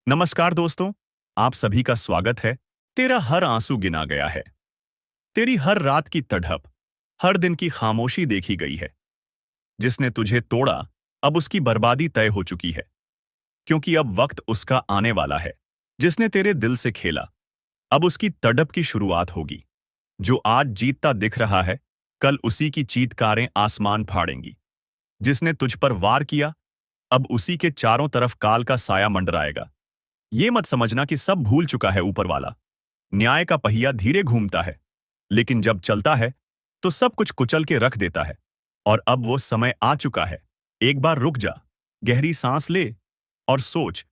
नमस्कार दोस्तों, आप सभी का स्वागत है। तेरा हर आंसू गिना गया है। तेरी हर रात की तड़प, हर दिन की खामोशी देखी गई है। जिसने तुझे तोड़ा, अब उसकी बर्बादी तय हो चुकी है। क्योंकि अब वक्त उसका आने वाला है। जिसने तेरे दिल से खेला, अब उसकी तड़प की शुरुआत होगी। जो आज जीतता दिख रहा है, कल उसी की चीत्कारें आसमान फाड़ेंगी। जिसने तुझ पर वार किया, अब उसी के चारों तरफ काल का साया मंडराएगा। ये मत समझना कि सब भूल चुका है ऊपर वाला। न्याय का पहिया धीरे घूमता है, लेकिन जब चलता है तो सब कुछ कुचल के रख देता है। और अब वो समय आ चुका है। एक बार रुक जा, गहरी सांस ले और सोच,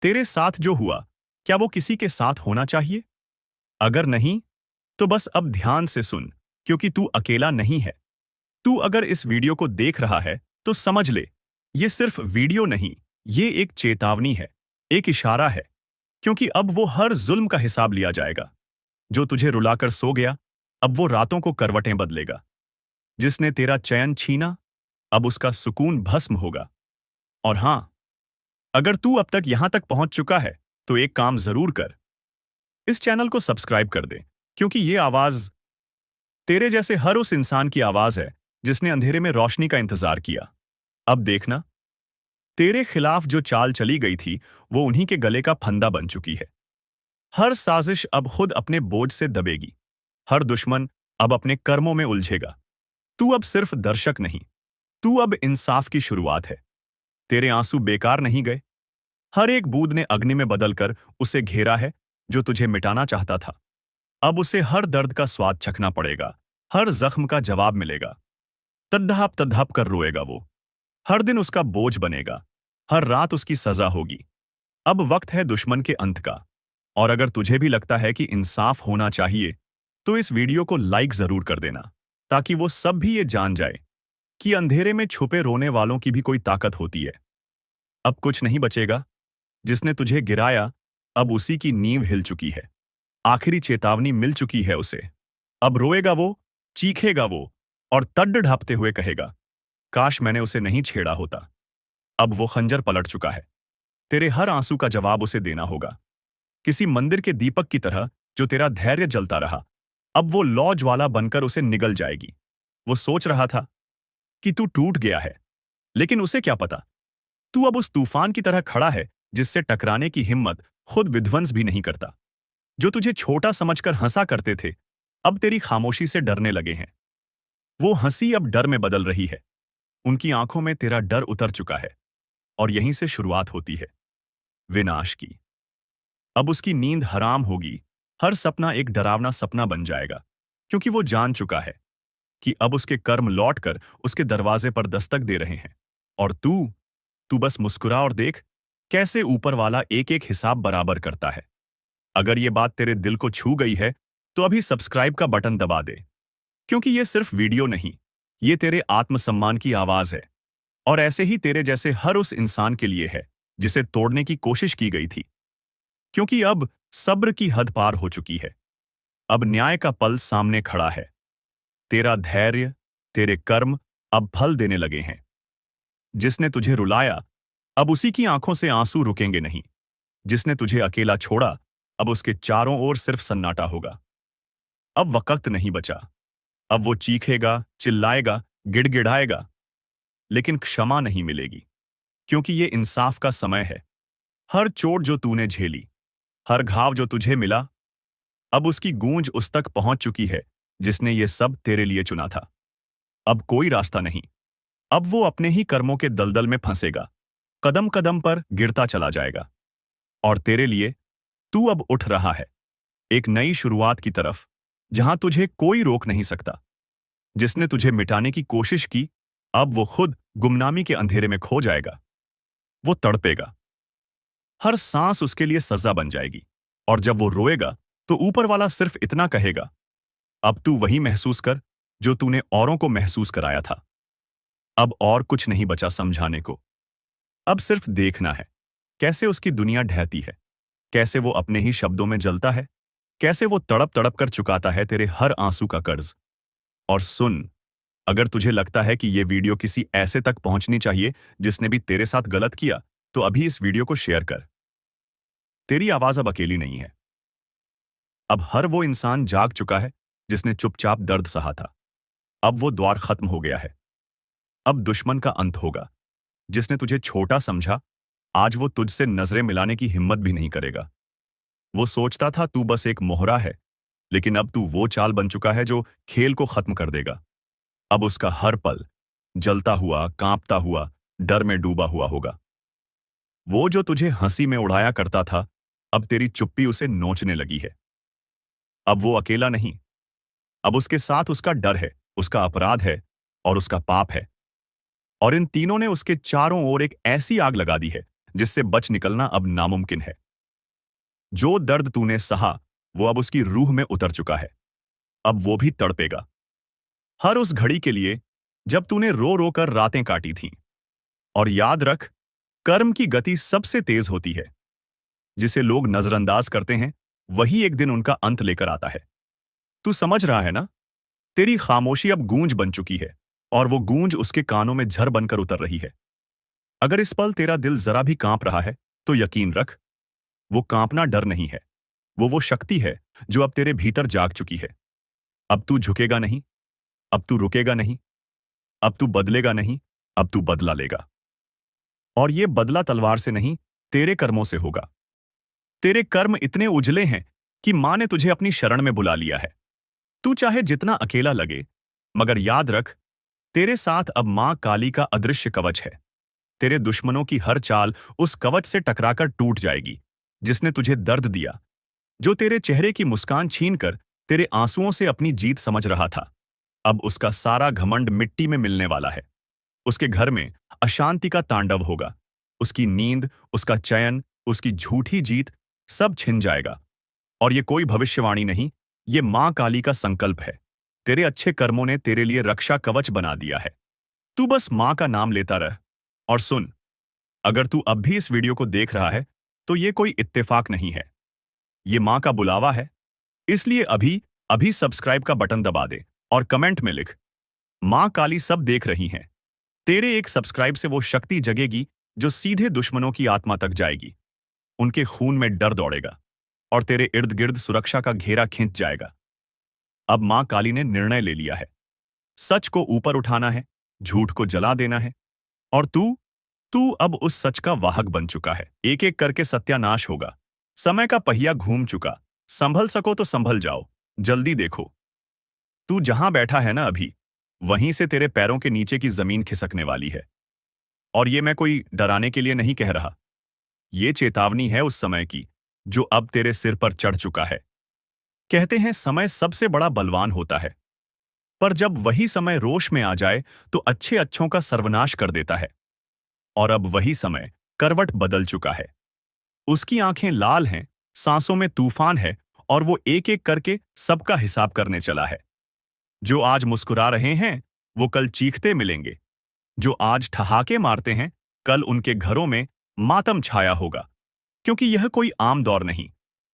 तेरे साथ जो हुआ, क्या वो किसी के साथ होना चाहिए? अगर नहीं, तो बस अब ध्यान से सुन, क्योंकि तू अकेला नहीं है। तू अगर इस वीडियो को देख रहा है, तो समझ ले, ये सिर्फ वीडियो नहीं, ये एक चेतावनी है, एक इशारा है। क्योंकि अब वो हर जुल्म का हिसाब लिया जाएगा। जो तुझे रुलाकर सो गया, अब वो रातों को करवटें बदलेगा। जिसने तेरा चैन छीना, अब उसका सुकून भस्म होगा। और हां, अगर तू अब तक यहां तक पहुंच चुका है, तो एक काम जरूर कर। इस चैनल को सब्सक्राइब कर दे, क्योंकि ये आवाज तेरे जैसे हर उस इंसान की आवाज है जिसने अंधेरे में रोशनी का इंतजार किया। अब देखना, तेरे खिलाफ जो चाल चली गई थी, वो उन्हीं के गले का फंदा बन चुकी है। हर साजिश अब खुद अपने बोझ से दबेगी। हर दुश्मन अब अपने कर्मों में उलझेगा। तू अब सिर्फ दर्शक नहीं, तू अब इंसाफ की शुरुआत है। तेरे आंसू बेकार नहीं गए। हर एक बूंद ने अग्नि में बदलकर उसे घेरा है, जो तुझे मिटाना चाहता था। अब उसे हर दर्द का स्वाद चखना पड़ेगा, हर जख्म का जवाब मिलेगा। तड़प तड़प कर रोएगा वो। हर दिन उसका बोझ बनेगा, हर रात उसकी सजा होगी। अब वक्त है दुश्मन के अंत का। और अगर तुझे भी लगता है कि इंसाफ होना चाहिए, तो इस वीडियो को लाइक जरूर कर देना, ताकि वो सब भी ये जान जाए कि अंधेरे में छुपे रोने वालों की भी कोई ताकत होती है। अब कुछ नहीं बचेगा। जिसने तुझे गिराया, अब उसी की नींव हिल चुकी है। आखिरी चेतावनी मिल चुकी है उसे। अब रोएगा वो, चीखेगा वो, और तड्ड ढापते हुए कहेगा, काश मैंने उसे नहीं छेड़ा होता। अब वो खंजर पलट चुका है। तेरे हर आंसू का जवाब उसे देना होगा। किसी मंदिर के दीपक की तरह जो तेरा धैर्य जलता रहा, अब वो लौ ज्वाला बनकर उसे निगल जाएगी। वो सोच रहा था कि तू टूट गया है, लेकिन उसे क्या पता, तू अब उस तूफान की तरह खड़ा है जिससे टकराने की हिम्मत खुद विध्वंस भी नहीं करता। जो तुझे छोटा समझकर हंसा करते थे, अब तेरी खामोशी से डरने लगे हैं। वो हंसी अब डर में बदल रही है। उनकी आंखों में तेरा डर उतर चुका है। और यहीं से शुरुआत होती है विनाश की। अब उसकी नींद हराम होगी। हर सपना एक डरावना सपना बन जाएगा, क्योंकि वो जान चुका है कि अब उसके कर्म लौटकर उसके दरवाजे पर दस्तक दे रहे हैं। और तू तू बस मुस्कुरा और देख, कैसे ऊपर वाला एक एक हिसाब बराबर करता है। अगर ये बात तेरे दिल को छू गई है, तो अभी सब्सक्राइब का बटन दबा दे, क्योंकि ये सिर्फ वीडियो नहीं, ये तेरे आत्मसम्मान की आवाज है। और ऐसे ही तेरे जैसे हर उस इंसान के लिए है जिसे तोड़ने की कोशिश की गई थी। क्योंकि अब सब्र की हद पार हो चुकी है। अब न्याय का पल सामने खड़ा है। तेरा धैर्य, तेरे कर्म अब फल देने लगे हैं। जिसने तुझे रुलाया, अब उसी की आंखों से आंसू रुकेंगे नहीं। जिसने तुझे अकेला छोड़ा, अब उसके चारों ओर सिर्फ सन्नाटा होगा। अब वक्त नहीं बचा। अब वो चीखेगा, चिल्लाएगा, गिड़गिड़ाएगा, लेकिन क्षमा नहीं मिलेगी। क्योंकि ये इंसाफ का समय है। हर चोट जो तूने झेली, हर घाव जो तुझे मिला, अब उसकी गूंज उस तक पहुंच चुकी है जिसने ये सब तेरे लिए चुना था। अब कोई रास्ता नहीं। अब वो अपने ही कर्मों के दलदल में फंसेगा, कदम कदम पर गिरता चला जाएगा। और तेरे लिए, तू अब उठ रहा है, एक नई शुरुआत की तरफ, जहां तुझे कोई रोक नहीं सकता। जिसने तुझे मिटाने की कोशिश की, अब वो खुद गुमनामी के अंधेरे में खो जाएगा। वो तड़पेगा। हर सांस उसके लिए सजा बन जाएगी। और जब वो रोएगा, तो ऊपर वाला सिर्फ इतना कहेगा, अब तू वही महसूस कर जो तूने औरों को महसूस कराया था। अब और कुछ नहीं बचा समझाने को। अब सिर्फ देखना है, कैसे उसकी दुनिया ढहती है, कैसे वो अपने ही शब्दों में जलता है, कैसे वो तड़प तड़प कर चुकाता है तेरे हर आंसू का कर्ज। और सुन, अगर तुझे लगता है कि ये वीडियो किसी ऐसे तक पहुंचनी चाहिए जिसने भी तेरे साथ गलत किया, तो अभी इस वीडियो को शेयर कर। तेरी आवाज अब अकेली नहीं है। अब हर वो इंसान जाग चुका है जिसने चुपचाप दर्द सहा था। अब वो द्वार खत्म हो गया है। अब दुश्मन का अंत होगा। जिसने तुझे छोटा समझा, आज वो तुझसे नजरें मिलाने की हिम्मत भी नहीं करेगा। वो सोचता था तू बस एक मोहरा है, लेकिन अब तू वो चाल बन चुका है जो खेल को खत्म कर देगा। अब उसका हर पल जलता हुआ, कांपता हुआ, डर में डूबा हुआ होगा। वो जो तुझे हंसी में उड़ाया करता था, अब तेरी चुप्पी उसे नोचने लगी है। अब वो अकेला नहीं, अब उसके साथ उसका डर है, उसका अपराध है और उसका पाप है। और इन तीनों ने उसके चारों ओर एक ऐसी आग लगा दी है जिससे बच निकलना अब नामुमकिन है। जो दर्द तूने सहा, वो अब उसकी रूह में उतर चुका है। अब वो भी तड़पेगा, हर उस घड़ी के लिए जब तूने रो रो कर रातें काटी थीं। और याद रख, कर्म की गति सबसे तेज होती है। जिसे लोग नजरअंदाज करते हैं, वही एक दिन उनका अंत लेकर आता है। तू समझ रहा है ना? तेरी खामोशी अब गूंज बन चुकी है, और वो गूंज उसके कानों में झर बनकर उतर रही है। अगर इस पल तेरा दिल जरा भी कांप रहा है, तो यकीन रख, वो कांपना डर नहीं है, वो शक्ति है जो अब तेरे भीतर जाग चुकी है। अब तू झुकेगा नहीं, अब तू रुकेगा नहीं, अब तू बदलेगा नहीं, अब तू बदला लेगा। और ये बदला तलवार से नहीं, तेरे कर्मों से होगा। तेरे कर्म इतने उजले हैं कि मां ने तुझे अपनी शरण में बुला लिया है। तू चाहे जितना अकेला लगे, मगर याद रख, तेरे साथ अब मां काली का अदृश्य कवच है। तेरे दुश्मनों की हर चाल उस कवच से टकराकर टूट जाएगी, जिसने तुझे दर्द दिया, जो तेरे चेहरे की मुस्कान छीनकर तेरे आंसुओं से अपनी जीत समझ रहा था। अब उसका सारा घमंड मिट्टी में मिलने वाला है। उसके घर में अशांति का तांडव होगा। उसकी नींद, उसका चयन, उसकी झूठी जीत, सब छिन जाएगा। और ये कोई भविष्यवाणी नहीं, ये मां काली का संकल्प है। तेरे अच्छे कर्मों ने तेरे लिए रक्षा कवच बना दिया है। तू बस मां का नाम लेता रह। और सुन, अगर तू अब भी इस वीडियो को देख रहा है, तो ये कोई इत्तेफाक नहीं है। ये मां का बुलावा है। इसलिए अभी अभी सब्सक्राइब का बटन दबा दे और कमेंट में लिख, मां काली सब देख रही हैं। तेरे एक सब्सक्राइब से वो शक्ति जगेगी जो सीधे दुश्मनों की आत्मा तक जाएगी। उनके खून में डर दौड़ेगा और तेरे इर्द गिर्द सुरक्षा का घेरा खींच जाएगा। अब मां काली ने निर्णय ले लिया है। सच को ऊपर उठाना है, झूठ को जला देना है। और तू तू अब उस सच का वाहक बन चुका है। एक एक करके सत्यानाश होगा। समय का पहिया घूम चुका। संभल सको तो संभल जाओ। जल्दी देखो, तू जहां बैठा है ना अभी, वहीं से तेरे पैरों के नीचे की जमीन खिसकने वाली है। और ये मैं कोई डराने के लिए नहीं कह रहा। ये चेतावनी है उस समय की, जो अब तेरे सिर पर चढ़ चुका है। कहते हैं समय सबसे बड़ा बलवान होता है, पर जब वही समय रोष में आ जाए तो अच्छे अच्छों का सर्वनाश कर देता है। और अब वही समय करवट बदल चुका है। उसकी आंखें लाल हैं, सांसों में तूफान है, और वो एक एक करके सबका हिसाब करने चला है। जो आज मुस्कुरा रहे हैं, वो कल चीखते मिलेंगे। जो आज ठहाके मारते हैं, कल उनके घरों में मातम छाया होगा। क्योंकि यह कोई आम दौर नहीं,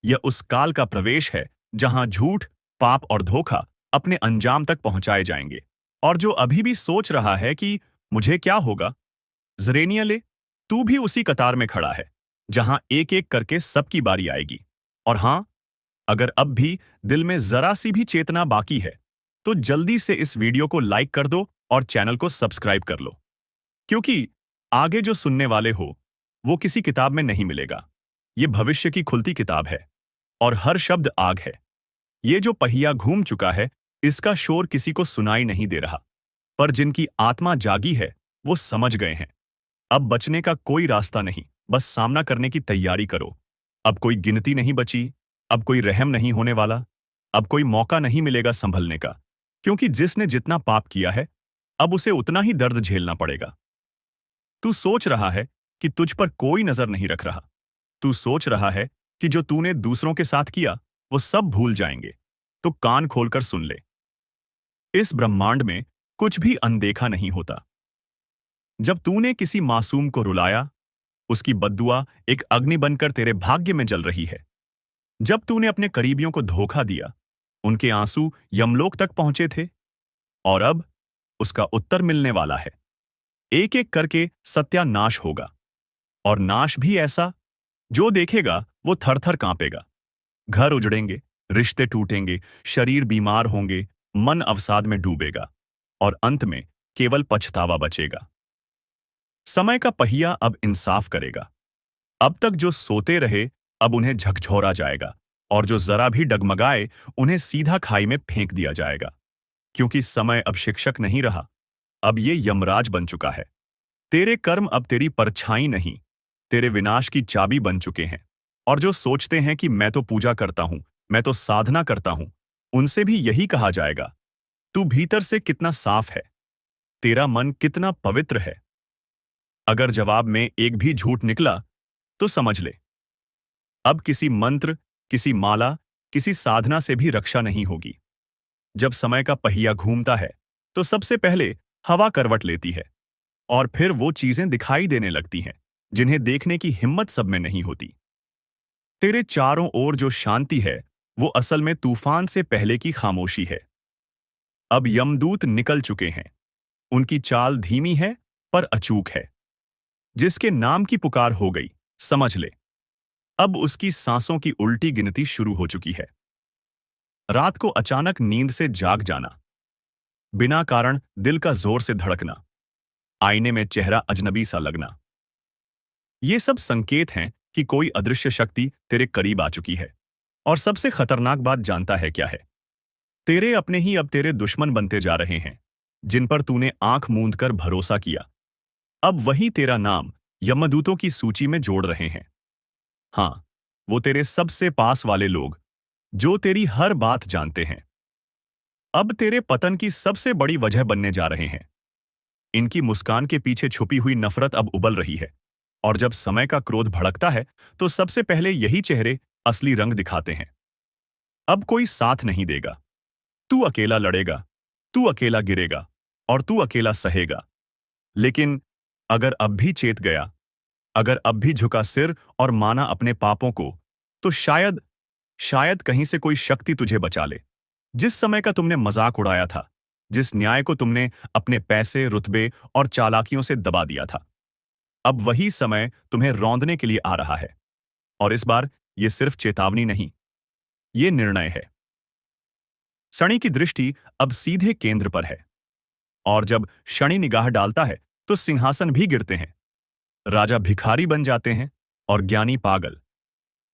यह उस काल का प्रवेश है जहां झूठ, पाप और धोखा अपने अंजाम तक पहुंचाए जाएंगे। और जो अभी भी सोच रहा है कि मुझे क्या होगा, जरेनिया ले, तू भी उसी कतार में खड़ा है, जहां एक एक करके सबकी बारी आएगी। और हां, अगर अब भी दिल में जरा सी भी चेतना बाकी है, तो जल्दी से इस वीडियो को लाइक कर दो और चैनल को सब्सक्राइब कर लो। क्योंकि आगे जो सुनने वाले हो, वो किसी किताब में नहीं मिलेगा। ये भविष्य की खुलती किताब है, और हर शब्द आग है। ये जो पहिया घूम चुका है, इसका शोर किसी को सुनाई नहीं दे रहा, पर जिनकी आत्मा जागी है, वो समझ गए हैं। अब बचने का कोई रास्ता नहीं, बस सामना करने की तैयारी करो। अब कोई गिनती नहीं बची, अब कोई रहम नहीं होने वाला, अब कोई मौका नहीं मिलेगा संभलने का। क्योंकि जिसने जितना पाप किया है, अब उसे उतना ही दर्द झेलना पड़ेगा। तू सोच रहा है कि तुझ पर कोई नजर नहीं रख रहा। तू सोच रहा है कि जो तूने दूसरों के साथ किया, वो सब भूल जाएंगे। तो कान खोलकर सुन ले। इस ब्रह्मांड में कुछ भी अनदेखा नहीं होता। जब तूने किसी मासूम को रुलाया, उसकी बद्दुआ एक अग्नि बनकर तेरे भाग्य में जल रही है। जब तूने अपने करीबियों को धोखा दिया, उनके आंसू यमलोक तक पहुंचे थे। और अब उसका उत्तर मिलने वाला है। एक एक करके सत्यानाश होगा, और नाश भी ऐसा जो देखेगा वो थर थर कांपेगा। घर उजड़ेंगे, रिश्ते टूटेंगे, शरीर बीमार होंगे, मन अवसाद में डूबेगा और अंत में केवल पछतावा बचेगा। समय का पहिया अब इंसाफ करेगा। अब तक जो सोते रहे, अब उन्हें झकझोरा जाएगा, और जो जरा भी डगमगाए, उन्हें सीधा खाई में फेंक दिया जाएगा। क्योंकि समय अब शिक्षक नहीं रहा, अब ये यमराज बन चुका है। तेरे कर्म अब तेरी परछाई नहीं, तेरे विनाश की चाबी बन चुके हैं। और जो सोचते हैं कि मैं तो पूजा करता हूं, मैं तो साधना करता हूं, उनसे भी यही कहा जाएगा, तू भीतर से कितना साफ है, तेरा मन कितना पवित्र है। अगर जवाब में एक भी झूठ निकला, तो समझ ले, अब किसी मंत्र, किसी माला, किसी साधना से भी रक्षा नहीं होगी। जब समय का पहिया घूमता है, तो सबसे पहले हवा करवट लेती है, और फिर वो चीजें दिखाई देने लगती हैं जिन्हें देखने की हिम्मत सब में नहीं होती। तेरे चारों ओर जो शांति है, वो असल में तूफान से पहले की खामोशी है। अब यमदूत निकल चुके हैं। उनकी चाल धीमी है, पर अचूक है। जिसके नाम की पुकार हो गई, समझ ले, अब उसकी सांसों की उल्टी गिनती शुरू हो चुकी है। रात को अचानक नींद से जाग जाना, बिना कारण दिल का जोर से धड़कना, आईने में चेहरा अजनबी सा लगना, ये सब संकेत हैं कि कोई अदृश्य शक्ति तेरे करीब आ चुकी है। और सबसे खतरनाक बात जानता है क्या है? तेरे अपने ही अब तेरे दुश्मन बनते जा रहे हैं, जिन पर तूने आंख मूंद कर भरोसा किया। अब वही तेरा नाम यमदूतों की सूची में जोड़ रहे हैं। हाँ, वो तेरे सबसे पास वाले लोग, जो तेरी हर बात जानते हैं, अब तेरे पतन की सबसे बड़ी वजह बनने जा रहे हैं। इनकी मुस्कान के पीछे छुपी हुई नफरत अब उबल रही है, और जब समय का क्रोध भड़कता है, तो सबसे पहले यही चेहरे असली रंग दिखाते हैं। अब कोई साथ नहीं देगा। तू अकेला लड़ेगा, तू अकेला गिरेगा, और तू अकेला सहेगा। लेकिन अगर अब भी चेत गया, अगर अब भी झुका सिर और माना अपने पापों को, तो शायद शायद कहीं से कोई शक्ति तुझे बचा ले। जिस समय का तुमने मजाक उड़ाया था, जिस न्याय को तुमने अपने पैसे, रुतबे और चालाकियों से दबा दिया था, अब वही समय तुम्हें रौंदने के लिए आ रहा है। और इस बार ये सिर्फ चेतावनी नहीं, ये निर्णय है। शनि की दृष्टि अब सीधे केंद्र पर है, और जब शनि निगाह डालता है, तो सिंहासन भी गिरते हैं, राजा भिखारी बन जाते हैं, और ज्ञानी पागल।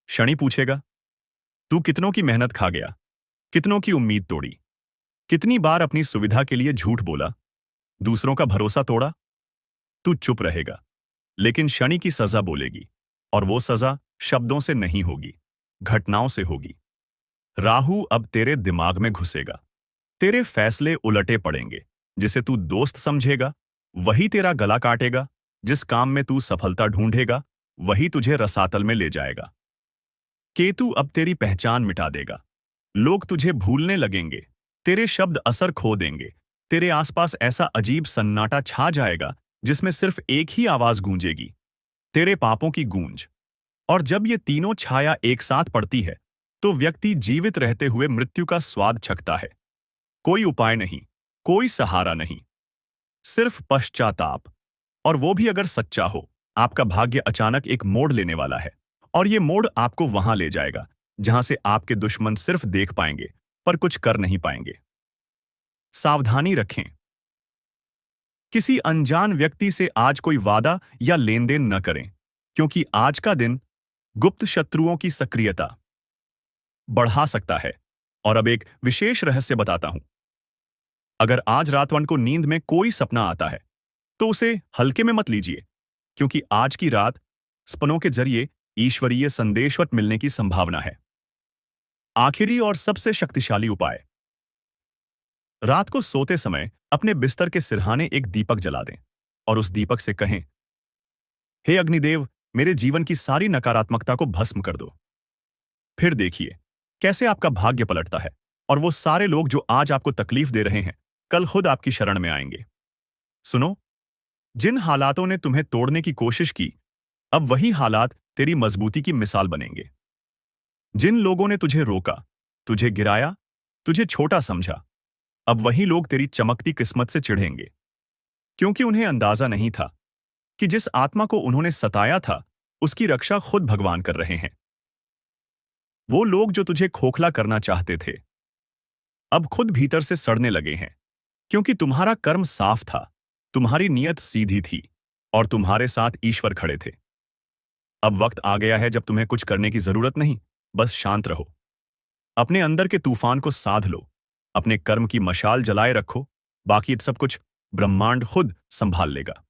शनि पूछेगा, तू कितनों की मेहनत खा गया, कितनों की उम्मीद तोड़ी, कितनी बार अपनी सुविधा के लिए झूठ बोला, दूसरों का भरोसा तोड़ा। तू चुप रहेगा, लेकिन शनि की सजा बोलेगी, और वो सजा शब्दों से नहीं होगी, घटनाओं से होगी। राहु अब तेरे दिमाग में घुसेगा, तेरे फैसले उलटे पड़ेंगे। जिसे तू दोस्त समझेगा, वही तेरा गला काटेगा। जिस काम में तू सफलता ढूंढेगा, वही तुझे रसातल में ले जाएगा। केतु अब तेरी पहचान मिटा देगा। लोग तुझे भूलने लगेंगे, तेरे शब्द असर खो देंगे, तेरे आसपास ऐसा अजीब सन्नाटा छा जाएगा जिसमें सिर्फ एक ही आवाज गूंजेगी, तेरे पापों की गूंज। और जब ये तीनों छाया एक साथ पड़ती है, तो व्यक्ति जीवित रहते हुए मृत्यु का स्वाद चखता है। कोई उपाय नहीं, कोई सहारा नहीं, सिर्फ पश्चाताप। और वो भी अगर सच्चा हो। आपका भाग्य अचानक एक मोड़ लेने वाला है, और ये मोड़ आपको वहां ले जाएगा जहां से आपके दुश्मन सिर्फ देख पाएंगे, पर कुछ कर नहीं पाएंगे। सावधानी रखें, किसी अनजान व्यक्ति से आज कोई वादा या लेन देन न करें, क्योंकि आज का दिन गुप्त शत्रुओं की सक्रियता बढ़ा सकता है। और अब एक विशेष रहस्य बताता हूं। अगर आज रातवन को नींद में कोई सपना आता है, तो उसे हल्के में मत लीजिए, क्योंकि आज की रात सपनों के जरिए ईश्वरीय संदेशवत मिलने की संभावना है। आखिरी और सबसे शक्तिशाली उपाय, रात को सोते समय अपने बिस्तर के सिरहाने एक दीपक जला दें, और उस दीपक से कहें, हे अग्निदेव, मेरे जीवन की सारी नकारात्मकता को भस्म कर दो। फिर देखिए कैसे आपका भाग्य पलटता है, और वो सारे लोग जो आज आपको तकलीफ दे रहे हैं, कल खुद आपकी शरण में आएंगे। सुनो, जिन हालातों ने तुम्हें तोड़ने की कोशिश की, अब वही हालात तेरी मजबूती की मिसाल बनेंगे। जिन लोगों ने तुझे रोका, तुझे गिराया, तुझे छोटा समझा, अब वही लोग तेरी चमकती किस्मत से चिढ़ेंगे, क्योंकि उन्हें अंदाजा नहीं था कि जिस आत्मा को उन्होंने सताया था, उसकी रक्षा खुद भगवान कर रहे हैं। वो लोग जो तुझे खोखला करना चाहते थे, अब खुद भीतर से सड़ने लगे हैं, क्योंकि तुम्हारा कर्म साफ था, तुम्हारी नीयत सीधी थी और तुम्हारे साथ ईश्वर खड़े थे। अब वक्त आ गया है जब तुम्हें कुछ करने की जरूरत नहीं, बस शांत रहो। अपने अंदर के तूफान को साध लो, अपने कर्म की मशाल जलाए रखो, बाकी सब कुछ ब्रह्मांड खुद संभाल लेगा।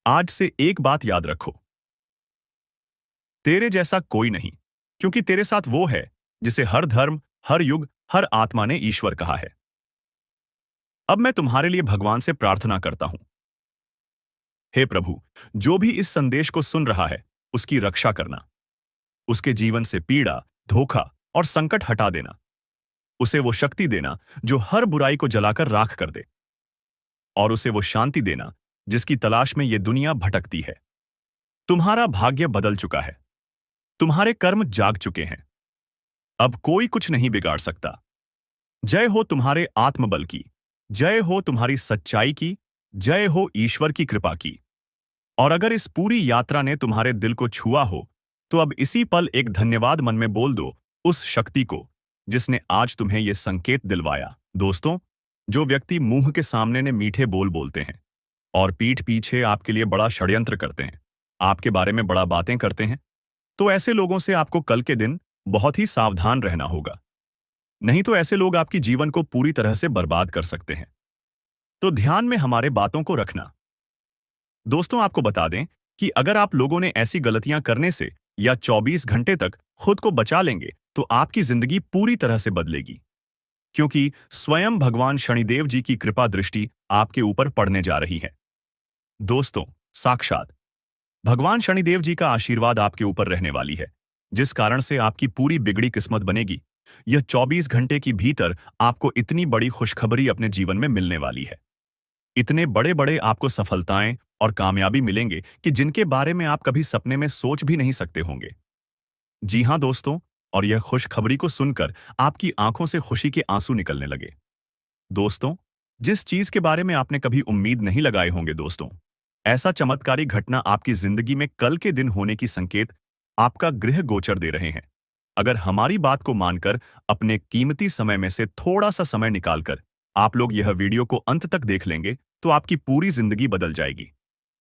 आज से एक बात याद रखो, तेरे जैसा कोई नहीं, क्योंकि तेरे साथ वो है जिसे हर धर्म, हर युग, हर आत्मा ने ईश्वर कहा है। अब मैं तुम्हारे लिए भगवान से प्रार्थना करता हूं। हे प्रभु, जो भी इस संदेश को सुन रहा है, उसकी रक्षा करना। उसके जीवन से पीड़ा, धोखा और संकट हटा देना। उसे वो शक्ति देना जो हर बुराई को जलाकर राख कर दे, और उसे वो शांति देना जिसकी तलाश में ये दुनिया भटकती है। तुम्हारा भाग्य बदल चुका है, तुम्हारे कर्म जाग चुके हैं। अब कोई कुछ नहीं बिगाड़ सकता। जय हो तुम्हारे आत्मबल की, जय हो तुम्हारी सच्चाई की, जय हो ईश्वर की कृपा की। और अगर इस पूरी यात्रा ने तुम्हारे दिल को छुआ हो, तो अब इसी पल एक धन्यवाद मन में बोल दो उस शक्ति को जिसने आज तुम्हें यह संकेत दिलवाया। दोस्तों, जो व्यक्ति मुंह के सामने ने मीठे बोल बोलते हैं और पीठ पीछे आपके लिए बड़ा षड्यंत्र करते हैं, आपके बारे में बड़ा बातें करते हैं, तो ऐसे लोगों से आपको कल के दिन बहुत ही सावधान रहना होगा। नहीं तो ऐसे लोग आपकी जीवन को पूरी तरह से बर्बाद कर सकते हैं। तो ध्यान में हमारे बातों को रखना। दोस्तों, आपको बता दें कि अगर आप लोगों ने ऐसी गलतियां करने से या 24 घंटे तक खुद को बचा लेंगे, तो आपकी जिंदगी पूरी तरह से बदलेगी, क्योंकि स्वयं भगवान शनिदेव जी की कृपा दृष्टि आपके ऊपर पड़ने जा रही है। दोस्तों, साक्षात भगवान शनिदेव जी का आशीर्वाद आपके ऊपर रहने वाली है, जिस कारण से आपकी पूरी बिगड़ी किस्मत बनेगी। यह 24 घंटे की भीतर आपको इतनी बड़ी खुशखबरी अपने जीवन में मिलने वाली है। इतने बड़े बड़े आपको सफलताएं और कामयाबी मिलेंगे कि जिनके बारे में आप कभी सपने में सोच भी नहीं सकते होंगे। जी हां दोस्तों, और यह खुशखबरी को सुनकर आपकी आंखों से खुशी के आंसू निकलने लगे। दोस्तों, जिस चीज के बारे में आपने कभी उम्मीद नहीं लगाए होंगे दोस्तों, ऐसा चमत्कारी घटना आपकी जिंदगी में कल के दिन होने की संकेत आपका गृह गोचर दे रहे हैं। अगर हमारी बात को मानकर अपने कीमती समय में से थोड़ा सा समय निकालकर आप लोग यह वीडियो को अंत तक देख लेंगे, तो आपकी पूरी जिंदगी बदल जाएगी।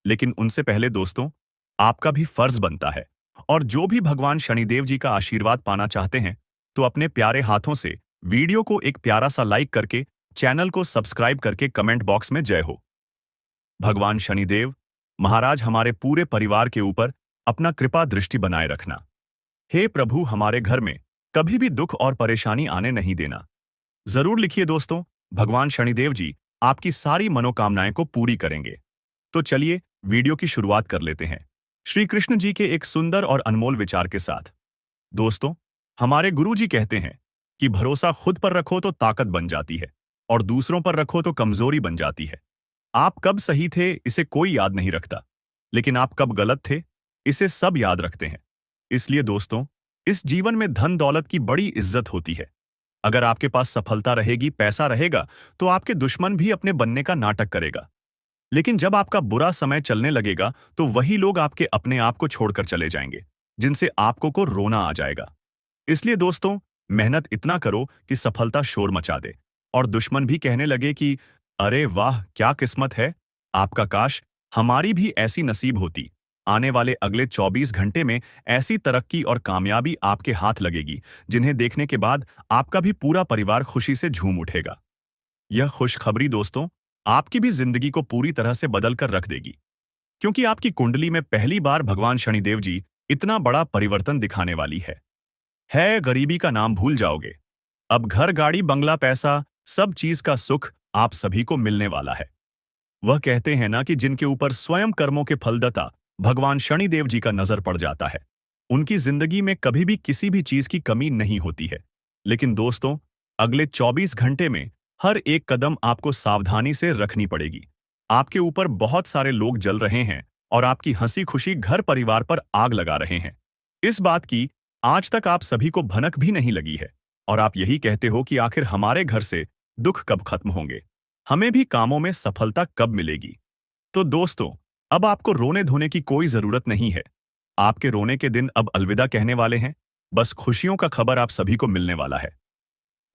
लेकिन उनसे पहले दोस्तों, आपका भी फर्ज बनता है, और जो भी भगवान शनिदेव जी का आशीर्वाद पाना चाहते हैं, तो अपने प्यारे हाथों से वीडियो को एक प्यारा सा लाइक करके, चैनल को सब्सक्राइब करके कमेंट बॉक्स में जय हो। भगवान शनिदेव महाराज हमारे पूरे परिवार के ऊपर अपना कृपा दृष्टि बनाए रखना। हे प्रभु, हमारे घर में कभी भी दुख और परेशानी आने नहीं देना। जरूर लिखिए दोस्तों, भगवान शनिदेव जी आपकी सारी मनोकामनाएं को पूरी करेंगे। तो चलिए वीडियो की शुरुआत कर लेते हैं श्री कृष्ण जी के एक सुंदर और अनमोल विचार के साथ। दोस्तों, हमारे गुरु जी कहते हैं कि भरोसा खुद पर रखो तो ताकत बन जाती है, और दूसरों पर रखो तो कमजोरी बन जाती है। आप कब सही थे इसे कोई याद नहीं रखता, लेकिन आप कब गलत थे इसे सब याद रखते हैं। इसलिए दोस्तों, इस जीवन में धन दौलत की बड़ी इज्जत होती है। अगर आपके पास सफलता रहेगी, पैसा रहेगा, तो आपके दुश्मन भी अपने बनने का नाटक करेगा। लेकिन जब आपका बुरा समय चलने लगेगा, तो वही लोग आपके अपने आप को छोड़कर चले जाएंगे, जिनसे आपको को रोना आ जाएगा। इसलिए दोस्तों, मेहनत इतना करो कि सफलता शोर मचा दे, और दुश्मन भी कहने लगे कि अरे वाह, क्या किस्मत है आपका, काश हमारी भी ऐसी नसीब होती। आने वाले अगले 24 घंटे में ऐसी तरक्की और कामयाबी आपके हाथ लगेगी, जिन्हें देखने के बाद आपका भी पूरा परिवार खुशी से झूम उठेगा। यह खुशखबरी दोस्तों आपकी भी जिंदगी को पूरी तरह से बदल कर रख देगी, क्योंकि आपकी कुंडली में पहली बार भगवान शनिदेव जी इतना बड़ा परिवर्तन दिखाने वाली है। गरीबी का नाम भूल जाओगे। अब घर, गाड़ी, बंगला, पैसा, सब चीज का सुख आप सभी को मिलने वाला है। वह कहते हैं ना कि जिनके ऊपर स्वयं कर्मों के फलदाता भगवान शनिदेव जी का नजर पड़ जाता है, उनकी जिंदगी में कभी भी किसी भी चीज की कमी नहीं होती है। लेकिन दोस्तों, अगले 24 घंटे में हर एक कदम आपको सावधानी से रखनी पड़ेगी। आपके ऊपर बहुत सारे लोग जल रहे हैं और आपकी हंसी खुशी घर परिवार पर आग लगा रहे हैं। इस बात की आज तक आप सभी को भनक भी नहीं लगी है, और आप यही कहते हो कि आखिर हमारे घर से दुख कब खत्म होंगे, हमें भी कामों में सफलता कब मिलेगी। तो दोस्तों, अब आपको रोने धोने की कोई जरूरत नहीं है। आपके रोने के दिन अब अलविदा कहने वाले हैं। बस खुशियों का खबर आप सभी को मिलने वाला है।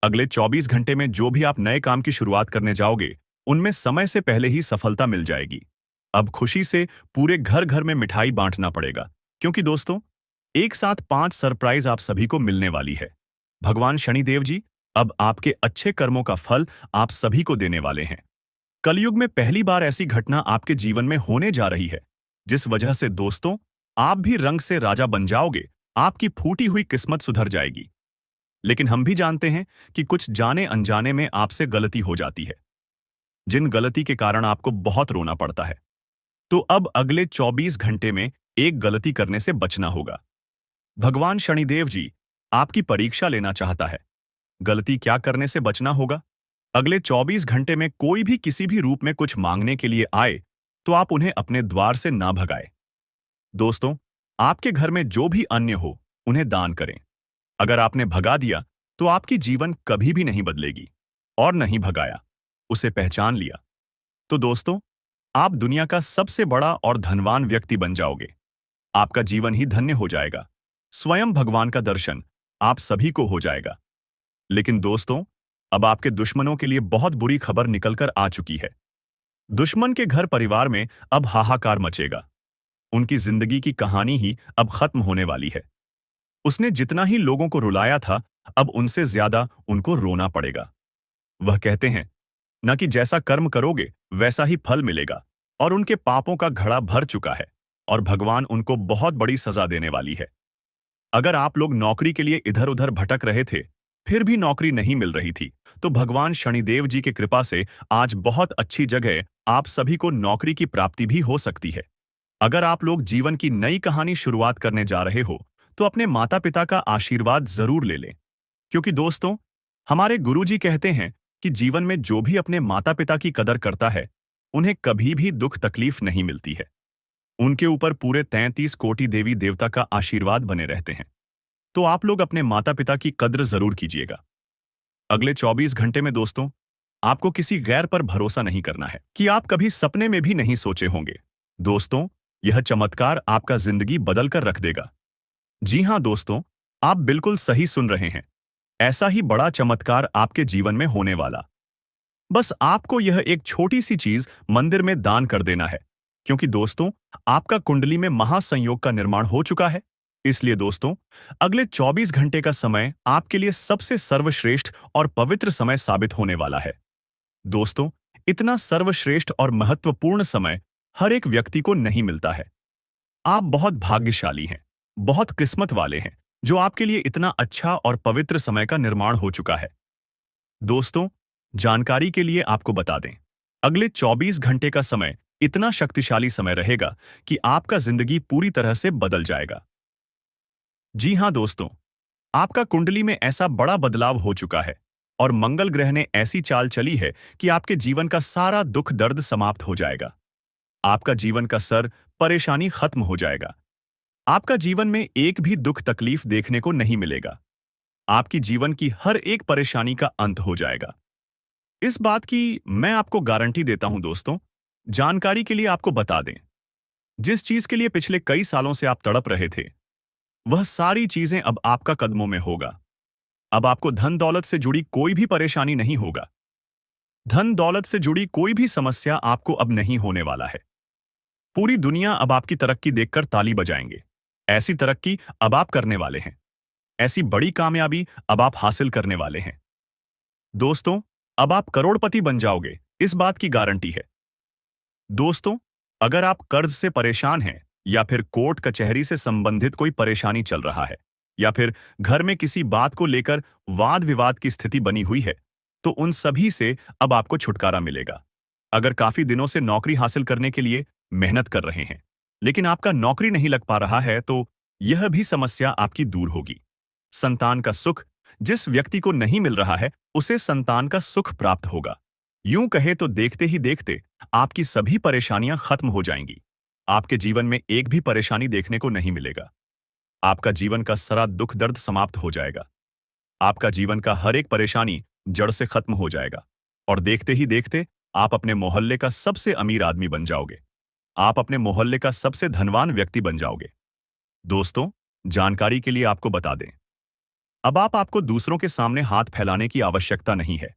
अगले 24 घंटे में जो भी आप नए काम की शुरुआत करने जाओगे, उनमें समय से पहले ही सफलता मिल जाएगी। अब खुशी से पूरे घर घर में मिठाई बांटना पड़ेगा, क्योंकि दोस्तों, एक साथ 5 सरप्राइज आप सभी को मिलने वाली है। भगवान शनिदेव जी अब आपके अच्छे कर्मों का फल आप सभी को देने वाले हैं। कलयुग में पहली बार ऐसी घटना आपके जीवन में होने जा रही है, जिस वजह से दोस्तों, आप भी रंग से राजा बन जाओगे। आपकी फूटी हुई किस्मत सुधर जाएगी। लेकिन हम भी जानते हैं कि कुछ जाने अनजाने में आपसे गलती हो जाती है, जिन गलती के कारण आपको बहुत रोना पड़ता है। तो अब अगले 24 घंटे में एक गलती करने से बचना होगा। भगवान शनिदेव जी आपकी परीक्षा लेना चाहता है। गलती क्या करने से बचना होगा? अगले 24 घंटे में कोई भी किसी भी रूप में कुछ मांगने के लिए आए, तो आप उन्हें अपने द्वार से ना भगाएं। दोस्तों, आपके घर में जो भी अन्य हो, उन्हें दान करें। अगर आपने भगा दिया, तो आपकी जीवन कभी भी नहीं बदलेगी। और नहीं भगाया, उसे पहचान लिया, तो दोस्तों, आप दुनिया का सबसे बड़ा और धनवान व्यक्ति बन जाओगे। आपका जीवन ही धन्य हो जाएगा। स्वयं भगवान का दर्शन आप सभी को हो जाएगा। लेकिन दोस्तों, अब आपके दुश्मनों के लिए बहुत बुरी खबर निकलकर आ चुकी है। दुश्मन के घर परिवार में अब हाहाकार मचेगा। उनकी जिंदगी की कहानी ही अब खत्म होने वाली है। उसने जितना ही लोगों को रुलाया था, अब उनसे ज्यादा उनको रोना पड़ेगा। वह कहते हैं, न कि जैसा कर्म करोगे वैसा ही फल मिलेगा, और उनके पापों का घड़ा भर चुका है, और भगवान उनको बहुत बड़ी सजा देने वाली है। अगर आप लोग नौकरी के लिए इधर उधर भटक रहे थे, फिर भी नौकरी नहीं मिल रही थी, तो भगवान शनिदेव जी की कृपा से आज बहुत अच्छी जगह आप सभी को नौकरी की प्राप्ति भी हो सकती है। अगर आप लोग जीवन की नई कहानी शुरुआत करने जा रहे हो, तो अपने माता पिता का आशीर्वाद जरूर ले लें, क्योंकि दोस्तों, हमारे गुरुजी कहते हैं कि जीवन में जो भी अपने माता पिता की कदर करता है, उन्हें कभी भी दुख तकलीफ नहीं मिलती है। उनके ऊपर पूरे 33 कोटि देवी देवता का आशीर्वाद बने रहते हैं। तो आप लोग अपने माता पिता की कद्र जरूर कीजिएगा। अगले 24 घंटे में दोस्तों, आपको किसी गैर पर भरोसा नहीं करना है, कि आप कभी सपने में भी नहीं सोचे होंगे। दोस्तों, यह चमत्कार आपका जिंदगी बदल कर रख देगा। जी हां दोस्तों, आप बिल्कुल सही सुन रहे हैं। ऐसा ही बड़ा चमत्कार आपके जीवन में होने वाला। बस आपको यह एक छोटी सी चीज मंदिर में दान कर देना है, क्योंकि दोस्तों, आपका कुंडली में महासंयोग का निर्माण हो चुका है। इसलिए दोस्तों, अगले 24 घंटे का समय आपके लिए सबसे सर्वश्रेष्ठ और पवित्र समय साबित होने वाला है। दोस्तों, इतना सर्वश्रेष्ठ और महत्वपूर्ण समय हर एक व्यक्ति को नहीं मिलता है। आप बहुत भाग्यशाली हैं, बहुत किस्मत वाले हैं, जो आपके लिए इतना अच्छा और पवित्र समय का निर्माण हो चुका है। दोस्तों, जानकारी के लिए आपको बता दें, अगले 24 घंटे का समय इतना शक्तिशाली समय रहेगा कि आपका जिंदगी पूरी तरह से बदल जाएगा। जी हां दोस्तों, आपका कुंडली में ऐसा बड़ा बदलाव हो चुका है, और मंगल ग्रह ने ऐसी चाल चली है कि आपके जीवन का सारा दुख दर्द समाप्त हो जाएगा। आपका जीवन का सर परेशानी खत्म हो जाएगा। आपका जीवन में एक भी दुख तकलीफ देखने को नहीं मिलेगा। आपकी जीवन की हर एक परेशानी का अंत हो जाएगा। इस बात की मैं आपको गारंटी देता हूं दोस्तों। जानकारी के लिए आपको बता दें, जिस चीज के लिए पिछले कई सालों से आप तड़प रहे थे, वह सारी चीजें अब आपका कदमों में होगा। अब आपको धन दौलत से जुड़ी कोई भी परेशानी नहीं होगा। धन दौलत से जुड़ी कोई भी समस्या आपको अब नहीं होने वाला है। पूरी दुनिया अब आपकी तरक्की देखकर ताली बजाएंगे। ऐसी तरक्की अब आप करने वाले हैं। ऐसी बड़ी कामयाबी अब आप हासिल करने वाले हैं। दोस्तों, अब आप करोड़पति बन जाओगे, इस बात की गारंटी है। दोस्तों, अगर आप कर्ज से परेशान हैं, या फिर कोर्ट कचहरी से संबंधित कोई परेशानी चल रहा है, या फिर घर में किसी बात को लेकर वाद विवाद की स्थिति बनी हुई है, तो उन सभी से अब आपको छुटकारा मिलेगा। अगर काफी दिनों से नौकरी हासिल करने के लिए मेहनत कर रहे हैं, लेकिन आपका नौकरी नहीं लग पा रहा है, तो यह भी समस्या आपकी दूर होगी। संतान का सुख जिस व्यक्ति को नहीं मिल रहा है, उसे संतान का सुख प्राप्त होगा। यूं कहे तो देखते ही देखते आपकी सभी परेशानियां खत्म हो जाएंगी। आपके जीवन में एक भी परेशानी देखने को नहीं मिलेगा। आपका जीवन का सारा दुख दर्द समाप्त हो जाएगा। आपका जीवन का हर एक परेशानी जड़ से खत्म हो जाएगा, और देखते ही देखते आप अपने मोहल्ले का सबसे अमीर आदमी बन जाओगे। आप अपने मोहल्ले का सबसे धनवान व्यक्ति बन जाओगे। दोस्तों, जानकारी के लिए आपको बता दें, अब आपको दूसरों के सामने हाथ फैलाने की आवश्यकता नहीं है।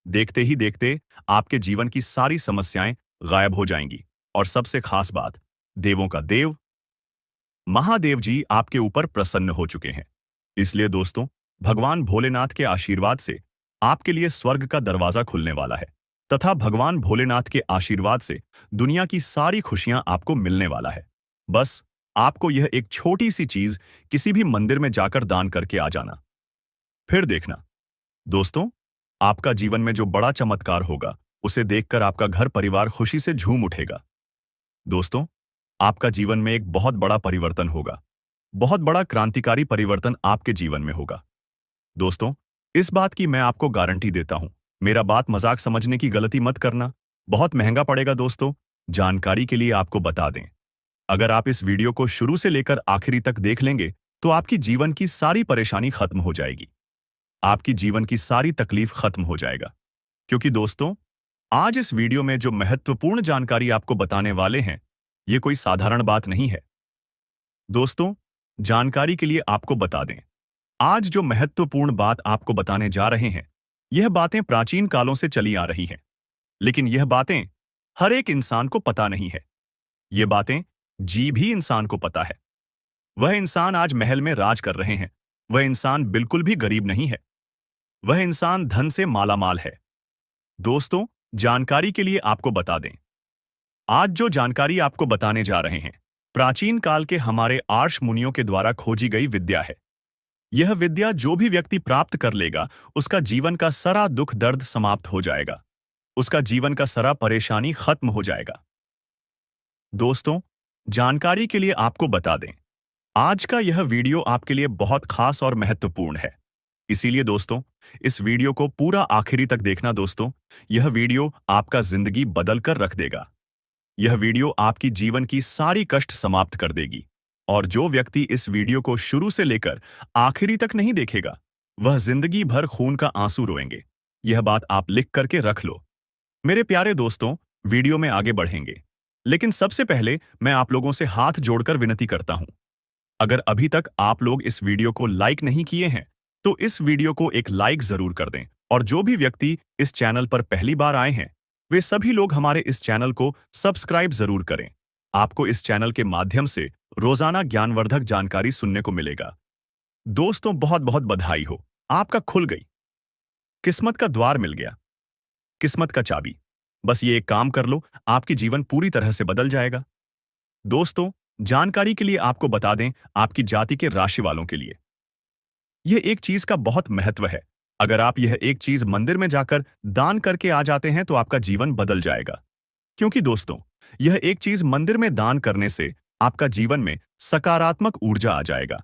देखते ही देखते आपके जीवन की सारी समस्याएं गायब हो जाएंगी। और सबसे खास बात, देवों का देव महादेव जी आपके ऊपर प्रसन्न हो चुके हैं। इसलिए दोस्तों, भगवान भोलेनाथ के आशीर्वाद से आपके लिए स्वर्ग का दरवाजा खुलने वाला है तथा भगवान भोलेनाथ के आशीर्वाद से दुनिया की सारी खुशियां आपको मिलने वाला है। बस आपको यह एक छोटी सी चीज किसी भी मंदिर में जाकर दान करके आ जाना। फिर देखना दोस्तों, आपका जीवन में जो बड़ा चमत्कार होगा उसे देखकर आपका घर परिवार खुशी से झूम उठेगा। दोस्तों, आपका जीवन में एक बहुत बड़ा परिवर्तन होगा। बहुत बड़ा क्रांतिकारी परिवर्तन आपके जीवन में होगा। दोस्तों, इस बात की मैं आपको गारंटी देता हूं। मेरा बात मजाक समझने की गलती मत करना। बहुत महंगा पड़ेगा दोस्तों। जानकारी के लिए आपको बता दें, अगर आप इस वीडियो को शुरू से लेकर आखिरी तक देख लेंगे तो आपकी जीवन की सारी परेशानी खत्म हो जाएगी। आपकी जीवन की सारी तकलीफ खत्म हो जाएगा। क्योंकि दोस्तों, आज इस वीडियो में जो महत्वपूर्ण जानकारी आपको बताने वाले हैं, ये कोई साधारण बात नहीं है। दोस्तों, जानकारी के लिए आपको बता दें, आज जो महत्वपूर्ण बात आपको बताने जा रहे हैं, यह बातें प्राचीन कालों से चली आ रही हैं। लेकिन यह बातें हर एक इंसान को पता नहीं है। ये बातें जी भी इंसान को पता है। वह इंसान आज महल में राज कर रहे हैं। वह इंसान बिल्कुल भी गरीब नहीं है। वह इंसान धन से मालामाल है। दोस्तों, जानकारी के लिए आपको बता दें, आज जो जानकारी आपको बताने जा रहे हैं, प्राचीन काल के हमारे आर्ष मुनियों के द्वारा खोजी गई विद्या है। यह विद्या जो भी व्यक्ति प्राप्त कर लेगा, उसका जीवन का सारा दुख दर्द समाप्त हो जाएगा। उसका जीवन का सारा परेशानी खत्म हो जाएगा। दोस्तों, जानकारी के लिए आपको बता दें, आज का यह वीडियो आपके लिए बहुत खास और महत्वपूर्ण है। इसीलिए दोस्तों, इस वीडियो को पूरा आखिरी तक देखना। दोस्तों, यह वीडियो आपका जिंदगी बदल कर रख देगा। यह वीडियो आपकी जीवन की सारी कष्ट समाप्त कर देगी। और जो व्यक्ति इस वीडियो को शुरू से लेकर आखिरी तक नहीं देखेगा, वह जिंदगी भर खून का आंसू रोएंगे। यह बात आप लिख करके रख लो। मेरे प्यारे दोस्तों, वीडियो में आगे बढ़ेंगे, लेकिन सबसे पहले मैं आप लोगों से हाथ जोड़कर विनती करता हूं, अगर अभी तक आप लोग इस वीडियो को लाइक नहीं किए हैं तो इस वीडियो को एक लाइक जरूर कर दें। और जो भी व्यक्ति इस चैनल पर पहली बार आए हैं, वे सभी लोग हमारे इस चैनल को सब्सक्राइब जरूर करें। आपको इस चैनल के माध्यम से रोजाना ज्ञानवर्धक जानकारी सुनने को मिलेगा। दोस्तों, बहुत बहुत बधाई हो, आपका खुल गई किस्मत का द्वार मिल गया, किस्मत का चाबी। बस ये एक काम कर लो, आपकी जीवन पूरी तरह से बदल जाएगा। दोस्तों, जानकारी के लिए आपको बता दें, आपकी जाति के राशि वालों के लिए यह एक चीज का बहुत महत्व है। अगर आप यह एक चीज मंदिर में जाकर दान करके आ जाते हैं तो आपका जीवन बदल जाएगा। क्योंकि दोस्तों, यह एक चीज मंदिर में दान करने से आपका जीवन में सकारात्मक ऊर्जा आ जाएगा।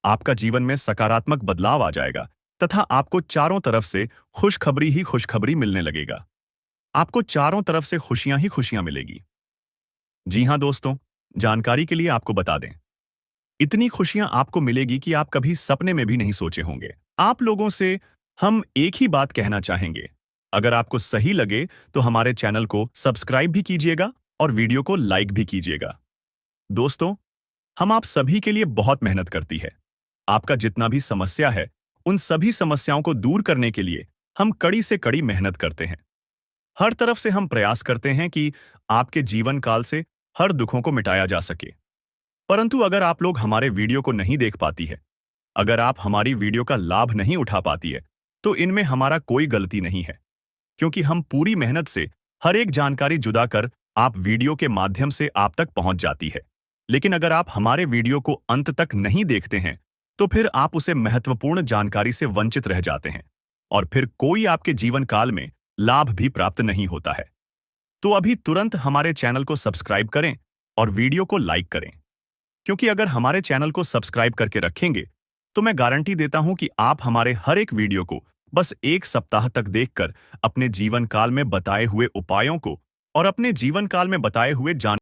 आपका जीवन में सकारात्मक बदलाव आ जाएगा तथा आपको चारों तरफ से खुशखबरी ही खुशखबरी मिलने लगेगा। आपको चारों तरफ से खुशियां ही खुशियां मिलेगी। जी हां दोस्तों, जानकारी के लिए आपको बता दें, इतनी खुशियां आपको मिलेगी कि आप कभी सपने में भी नहीं सोचे होंगे। आप लोगों से हम एक ही बात कहना चाहेंगे, अगर आपको सही लगे तो हमारे चैनल को सब्सक्राइब भी कीजिएगा और वीडियो को लाइक भी कीजिएगा। दोस्तों, हम आप सभी के लिए बहुत मेहनत करती है। आपका जितना भी समस्या है, उन सभी समस्याओं को दूर करने के लिए हम कड़ी से कड़ी मेहनत करते हैं। हर तरफ से हम प्रयास करते हैं कि आपके जीवन काल से हर दुखों को मिटाया जा सके। परंतु अगर आप लोग हमारे वीडियो को नहीं देख पाती है, अगर आप हमारी वीडियो का लाभ नहीं उठा पाती है, तो इनमें हमारा कोई गलती नहीं है। क्योंकि हम पूरी मेहनत से हर एक जानकारी जुदा कर आप वीडियो के माध्यम से आप तक पहुंच जाती है। लेकिन अगर आप हमारे वीडियो को अंत तक नहीं देखते हैं, तो फिर आप उसे महत्वपूर्ण जानकारी से वंचित रह जाते हैं और फिर कोई आपके जीवन काल में लाभ भी प्राप्त नहीं होता है। तो अभी तुरंत हमारे चैनल को सब्सक्राइब करें और वीडियो को लाइक करें। क्योंकि अगर हमारे चैनल को सब्सक्राइब करके रखेंगे तो मैं गारंटी देता हूं कि आप हमारे हर एक वीडियो को बस एक सप्ताह तक देखकर अपने जीवन काल में बताए हुए उपायों को और अपने जीवन काल में बताए हुए जान